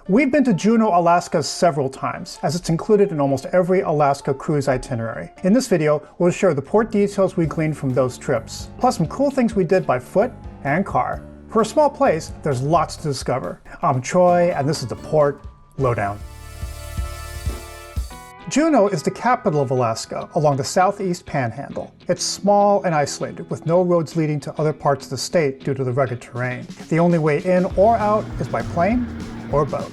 We've been to Juneau, Alaska several times, as it's included in almost every Alaska cruise itinerary. In this video, we'll share the port details we gleaned from those trips, plus some cool things we did by foot and car. For a small place, there's lots to discover. I'm Troy, and this is the Port Lowdown. Juneau is the capital of Alaska along the southeast panhandle. It's small and isolated, with no roads leading to other parts of the state due to the rugged terrain. The only way in or out is by plane or boat.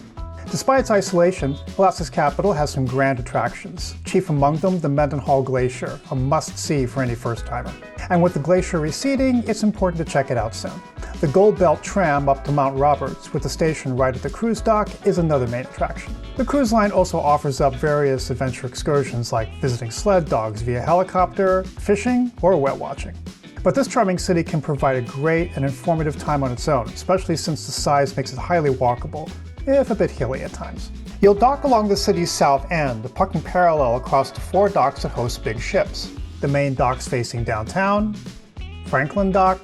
Despite its isolation, Alaska's capital has some grand attractions, chief among them the Mendenhall Glacier, a must-see for any first-timer. And with the glacier receding, it's important to check it out soon. The Gold Belt tram up to Mount Roberts, with the station right at the cruise dock, is another main attraction. The cruise line also offers up various adventure excursions like visiting sled dogs via helicopter, fishing, or whale watching. But this charming city can provide a great and informative time on its own, especially since the size makes it highly walkable, if a bit hilly at times. You'll dock along the city's south end, parking parallel across the 4 docks that host big ships. The main docks facing downtown, Franklin Dock,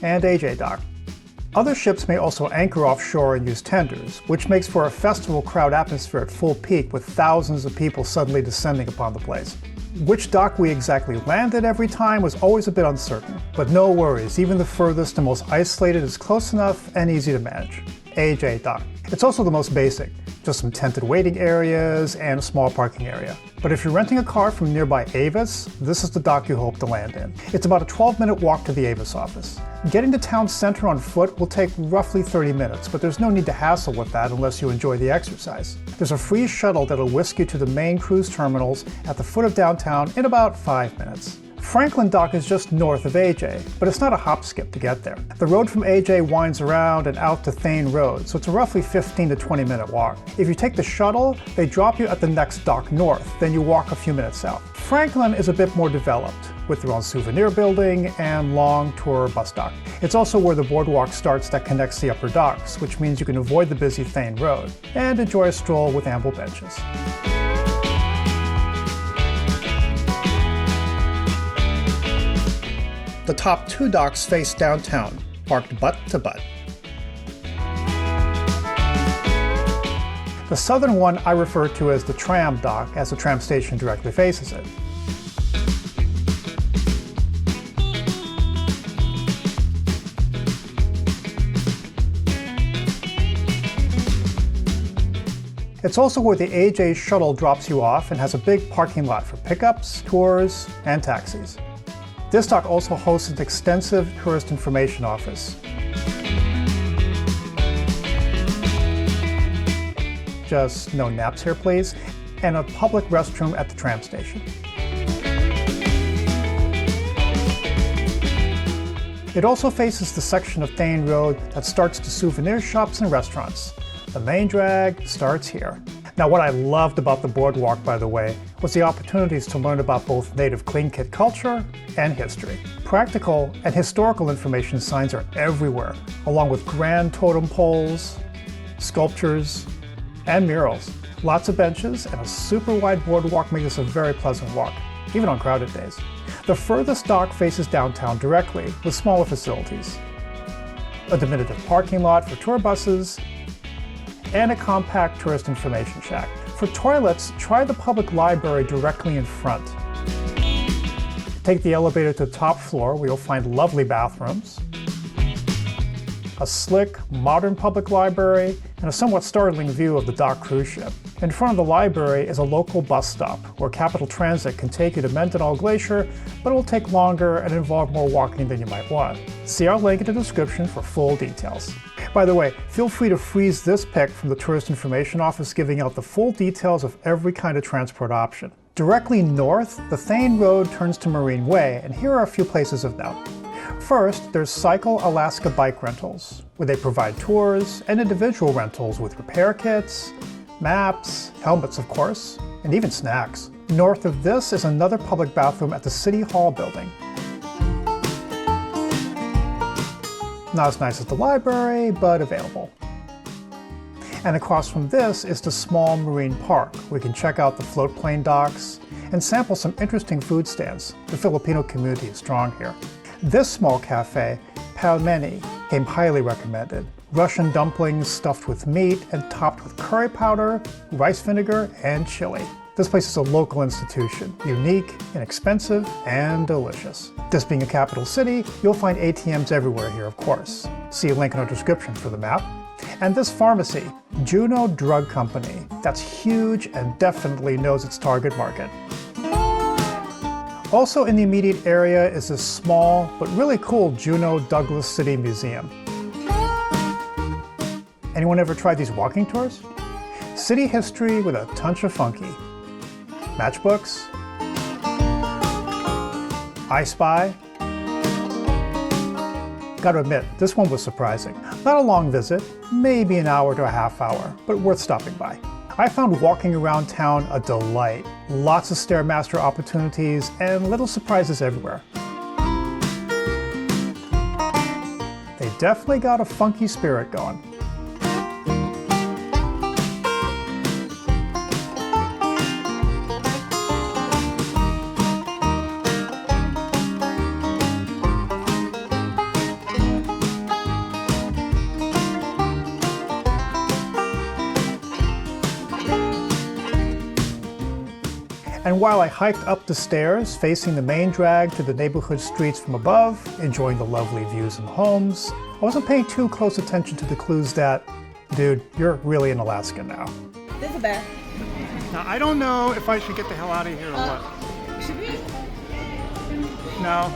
and AJ Dock. Other ships may also anchor offshore and use tenders, which makes for a festival crowd atmosphere at full peak with thousands of people suddenly descending upon the place. Which dock we exactly landed every time was always a bit uncertain, but no worries, even the furthest and most isolated is close enough and easy to manage. AJ Dock. It's also the most basic, just some tented waiting areas and a small parking area. But if you're renting a car from nearby Avis, this is the dock you hope to land in. It's about a 12-minute walk to the Avis office. Getting to town center on foot will take roughly 30 minutes, but there's no need to hassle with that unless you enjoy the exercise. There's a free shuttle that'll whisk you to the main cruise terminals at the foot of downtown in about 5 minutes. Franklin Dock is just north of AJ, but it's not a hop skip to get there. The road from AJ winds around and out to Thane Road, so it's a roughly 15 to 20 minute walk. If you take the shuttle, they drop you at the next dock north, then you walk a few minutes south. Franklin is a bit more developed, with their own souvenir building and long tour bus dock. It's also where the boardwalk starts that connects the upper docks, which means you can avoid the busy Thane Road and enjoy a stroll with ample benches. The top 2 docks face downtown, parked butt to butt. The southern one I refer to as the tram dock, as the tram station directly faces it. It's also where the AJ shuttle drops you off and has a big parking lot for pickups, tours, and taxis. This dock also hosts an extensive tourist information office. Just no naps here, please, and a public restroom at the tram station. It also faces the section of Thane Road that starts to souvenir shops and restaurants. The main drag starts here. Now, what I loved about the boardwalk, by the way, was the opportunities to learn about both native Tlingit culture and history. Practical and historical information signs are everywhere, along with grand totem poles, sculptures, and murals. Lots of benches and a super wide boardwalk make this a very pleasant walk, even on crowded days. The furthest dock faces downtown directly, with smaller facilities. A diminutive parking lot for tour buses, and a compact tourist information shack. For toilets, try the public library directly in front. Take the elevator to the top floor where you'll find lovely bathrooms, a slick, modern public library, and a somewhat startling view of the dock cruise ship. In front of the library is a local bus stop where Capital Transit can take you to Mendenhall Glacier, but it will take longer and involve more walking than you might want. See our link in the description for full details. By the way, feel free to freeze this pic from the Tourist Information Office giving out the full details of every kind of transport option. Directly north, the Thane Road turns to Marine Way, and here are a few places of note. First, there's Cycle Alaska Bike Rentals, where they provide tours and individual rentals with repair kits, maps, helmets of course, and even snacks. North of this is another public bathroom at the City Hall building. Not as nice as the library, but available. And across from this is the small marine park, where you can check out the float plane docks and sample some interesting food stands. The Filipino community is strong here. This small cafe, Pel'Meni, came highly recommended, Russian dumplings stuffed with meat and topped with curry powder, rice vinegar, and chili. This place is a local institution, unique, inexpensive, and delicious. This being a capital city, you'll find ATMs everywhere here, of course. See a link in our description for the map. And this pharmacy, Juneau Drug Company, that's huge and definitely knows its target market. Also in the immediate area is this small but really cool Juneau-Douglas City Museum. Anyone ever tried these walking tours? City history with a touch of funky. Matchbooks, I Spy. Gotta admit, this one was surprising. Not a long visit, maybe an hour to a half hour, but worth stopping by. I found walking around town a delight. Lots of Stairmaster opportunities and little surprises everywhere. They definitely got a funky spirit going. And while I hiked up the stairs, facing the main drag to the neighborhood streets from above, enjoying the lovely views and homes, I wasn't paying too close attention to the clues that, dude, you're really in Alaska now. There's a bear. Now, I don't know if I should get the hell out of here or what. Should we? No.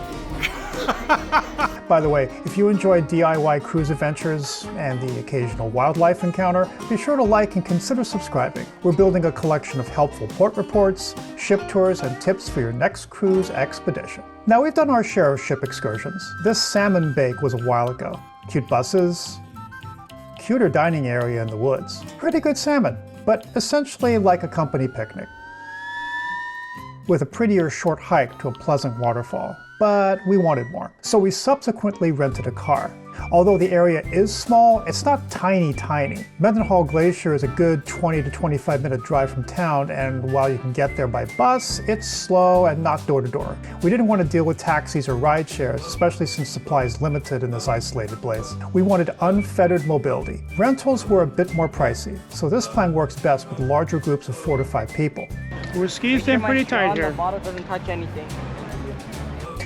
By the way, if you enjoy DIY cruise adventures and the occasional wildlife encounter, be sure to like and consider subscribing. We're building a collection of helpful port reports, ship tours, and tips for your next cruise expedition. Now, we've done our share of ship excursions. This salmon bake was a while ago. Cute buses, cuter dining area in the woods. Pretty good salmon, but essentially like a company picnic, with a prettier short hike to a pleasant waterfall. But we wanted more, so we subsequently rented a car. Although the area is small, it's not tiny. Mendenhall Glacier is a good 20 to 25 minute drive from town, and while you can get there by bus, it's slow and not door to door. We didn't want to deal with taxis or ride shares, especially since supply is limited in this isolated place. We wanted unfettered mobility. Rentals were a bit more pricey, so this plan works best with larger groups of 4 to 5 people. We're ski staying pretty tight here. The bottle doesn't touch anything.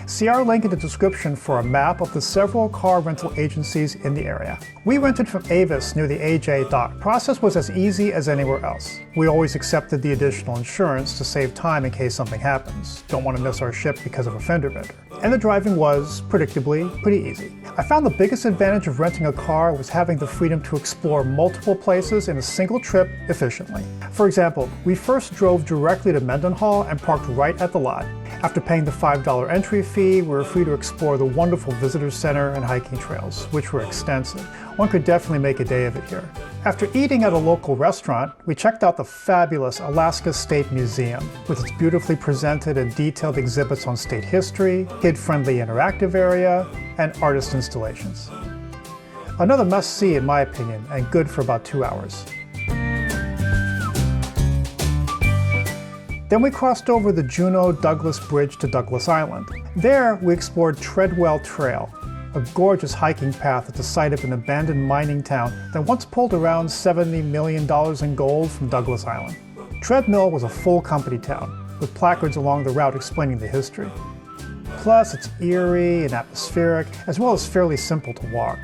See our link in the description for a map of the several car rental agencies in the area. We rented from Avis near the AJ dock. Process was as easy as anywhere else. We always accepted the additional insurance to save time in case something happens. Don't want to miss our ship because of a fender bender. And the driving was, predictably, pretty easy. I found the biggest advantage of renting a car was having the freedom to explore multiple places in a single trip efficiently. For example, we first drove directly to Mendenhall and parked right at the lot. After paying the $5 entry fee, we were free to explore the wonderful visitor center and hiking trails, which were extensive. One could definitely make a day of it here. After eating at a local restaurant, we checked out the fabulous Alaska State Museum, with its beautifully presented and detailed exhibits on state history, kid-friendly interactive area, and artist installations. Another must-see in my opinion, and good for about 2 hours. Then we crossed over the Juneau-Douglas Bridge to Douglas Island. There, we explored Treadwell Trail, a gorgeous hiking path at the site of an abandoned mining town that once pulled around $70 million in gold from Douglas Island. Treadmill was a full company town, with placards along the route explaining the history. Plus, it's eerie and atmospheric, as well as fairly simple to walk.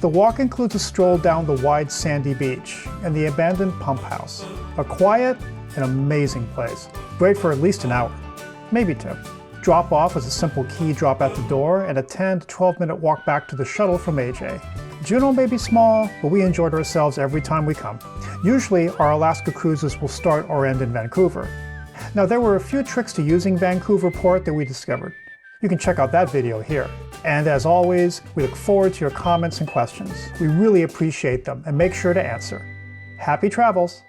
The walk includes a stroll down the wide sandy beach and the abandoned pump house. A quiet and amazing place. Great for at least an hour, maybe 2. Drop off is a simple key drop at the door and a 10 to 12 minute walk back to the shuttle from AJ. Juneau may be small, but we enjoyed ourselves every time we come. Usually, our Alaska cruises will start or end in Vancouver. Now, there were a few tricks to using Vancouver Port that we discovered. You can check out that video here. And as always, we look forward to your comments and questions. We really appreciate them and make sure to answer. Happy travels!